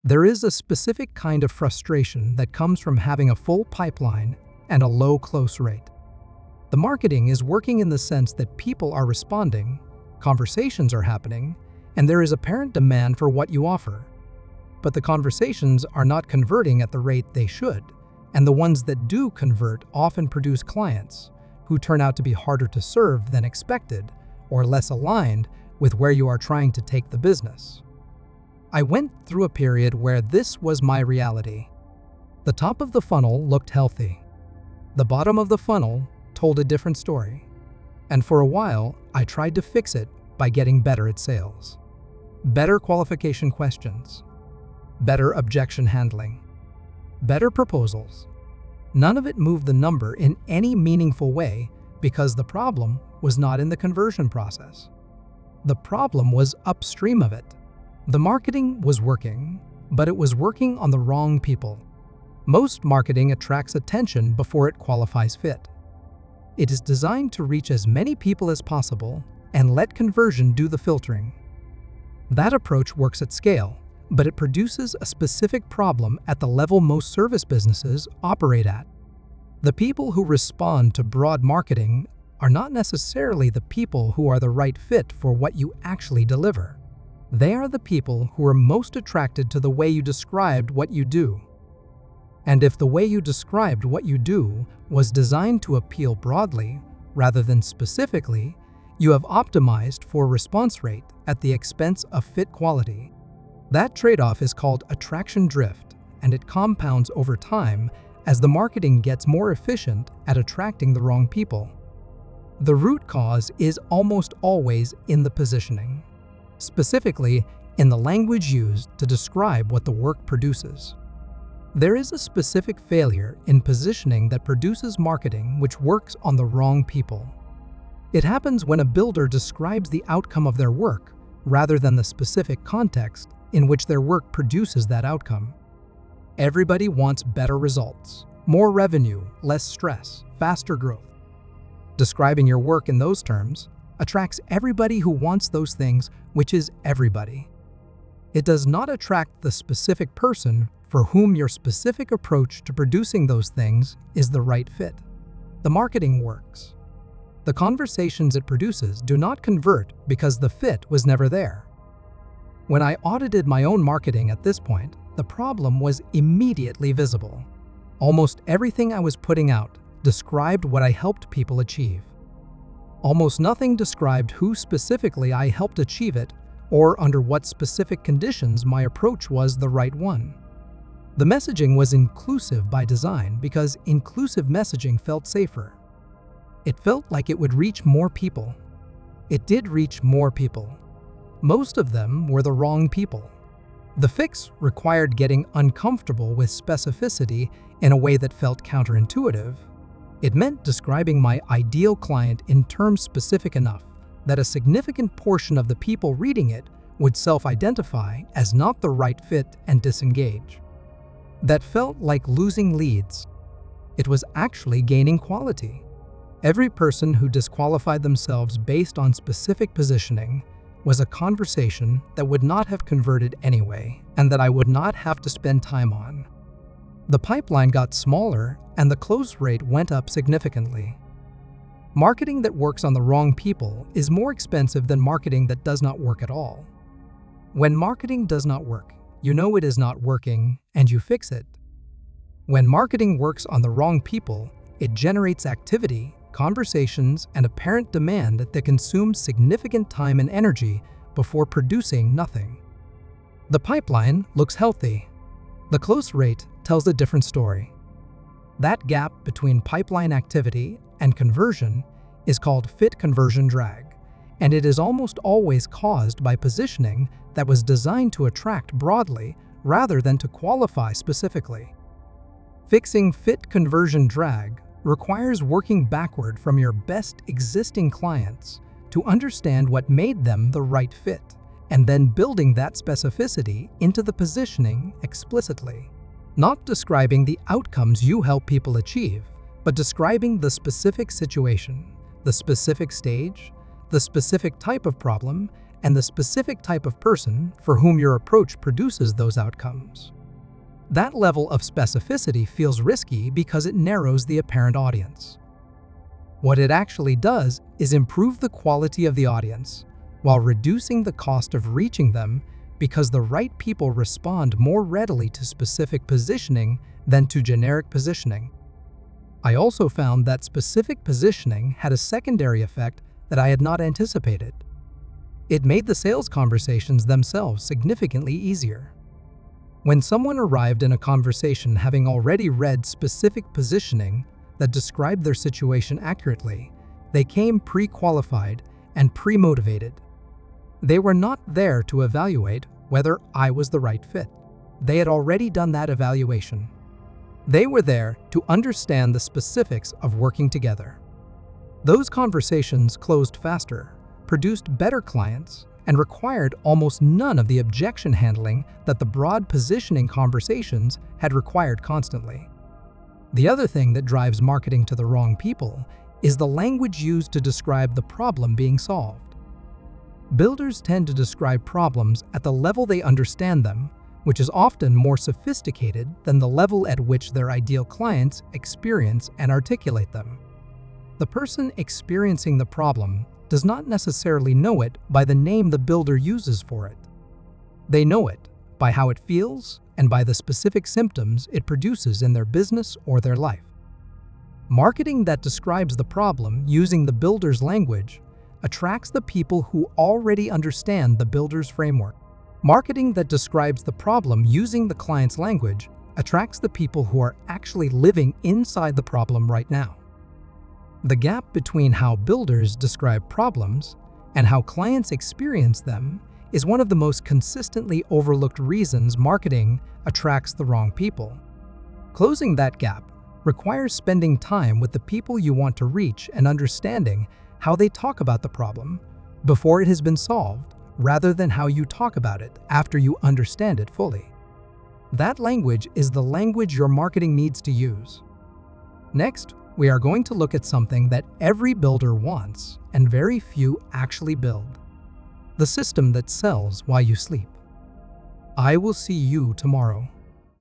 There is a specific kind of frustration that comes from having a full pipeline and a low close rate. The marketing is working in the sense that people are responding, conversations are happening, and there is apparent demand for what you offer. But the conversations are not converting at the rate they should, and the ones that do convert often produce clients who turn out to be harder to serve than expected or less aligned with where you are trying to take the business. I went through a period where this was my reality. The top of the funnel looked healthy. The bottom of the funnel told a different story. And for a while, I tried to fix it by getting better at sales. Better qualification questions. Better objection handling. Better proposals. None of it moved the number in any meaningful way because the problem was not in the conversion process. The problem was upstream of it. The marketing was working, but it was working on the wrong people. Most marketing attracts attention before it qualifies fit. It is designed to reach as many people as possible and let conversion do the filtering. That approach works at scale, but it produces a specific problem at the level most service businesses operate at. The people who respond to broad marketing are not necessarily the people who are the right fit for what you actually deliver. They are the people who are most attracted to the way you described what you do. And if the way you described what you do was designed to appeal broadly rather than specifically, you have optimized for response rate at the expense of fit quality. That trade-off is called attraction drift, and it compounds over time as the marketing gets more efficient at attracting the wrong people. The root cause is almost always in the positioning, specifically in the language used to describe what the work produces. There is a specific failure in positioning that produces marketing which works on the wrong people. It happens when a builder describes the outcome of their work rather than the specific context in which their work produces that outcome. Everybody wants better results, more revenue, less stress, faster growth. Describing your work in those terms attracts everybody who wants those things, which is everybody. It does not attract the specific person for whom your specific approach to producing those things is the right fit. The marketing works. The conversations it produces do not convert because the fit was never there. When I audited my own marketing at this point, the problem was immediately visible. Almost everything I was putting out described what I helped people achieve. Almost nothing described who specifically I helped achieve it or under what specific conditions my approach was the right one. The messaging was inclusive by design because inclusive messaging felt safer. It felt like it would reach more people. It did reach more people. Most of them were the wrong people. The fix required getting uncomfortable with specificity in a way that felt counterintuitive. It meant describing my ideal client in terms specific enough that a significant portion of the people reading it would self-identify as not the right fit and disengage. That felt like losing leads. It was actually gaining quality. Every person who disqualified themselves based on specific positioning was a conversation that would not have converted anyway, and that I would not have to spend time on. The pipeline got smaller, and the close rate went up significantly. Marketing that works on the wrong people is more expensive than marketing that does not work at all. When marketing does not work, you know it is not working, and you fix it. When marketing works on the wrong people, it generates activity, conversations, and apparent demand that consumes significant time and energy before producing nothing. The pipeline looks healthy. The close rate tells a different story. That gap between pipeline activity and conversion is called fit conversion drag, and it is almost always caused by positioning that was designed to attract broadly rather than to qualify specifically. Fixing fit conversion drag requires working backward from your best existing clients to understand what made them the right fit, and then building that specificity into the positioning explicitly. Not describing the outcomes you help people achieve, but describing the specific situation, the specific stage, the specific type of problem, and the specific type of person for whom your approach produces those outcomes. That level of specificity feels risky because it narrows the apparent audience. What it actually does is improve the quality of the audience while reducing the cost of reaching them, because the right people respond more readily to specific positioning than to generic positioning. I also found that specific positioning had a secondary effect that I had not anticipated. It made the sales conversations themselves significantly easier. When someone arrived in a conversation having already read specific positioning that described their situation accurately, they came pre-qualified and pre-motivated. They were not there to evaluate whether I was the right fit. They had already done that evaluation. They were there to understand the specifics of working together. Those conversations closed faster, produced better clients, and required almost none of the objection handling that the broad positioning conversations had required constantly. The other thing that drives marketing to the wrong people is the language used to describe the problem being solved. Builders tend to describe problems at the level they understand them, which is often more sophisticated than the level at which their ideal clients experience and articulate them. The person experiencing the problem does not necessarily know it by the name the builder uses for it. They know it by how it feels and by the specific symptoms it produces in their business or their life. Marketing that describes the problem using the builder's language attracts the people who already understand the builder's framework. Marketing that describes the problem using the client's language attracts the people who are actually living inside the problem right now. The gap between how builders describe problems and how clients experience them is one of the most consistently overlooked reasons marketing attracts the wrong people. Closing that gap requires spending time with the people you want to reach and understanding how they talk about the problem before it has been solved, rather than how you talk about it after you understand it fully. That language is the language your marketing needs to use. Next, we are going to look at something that every builder wants and very few actually build: the system that sells while you sleep. I will see you tomorrow.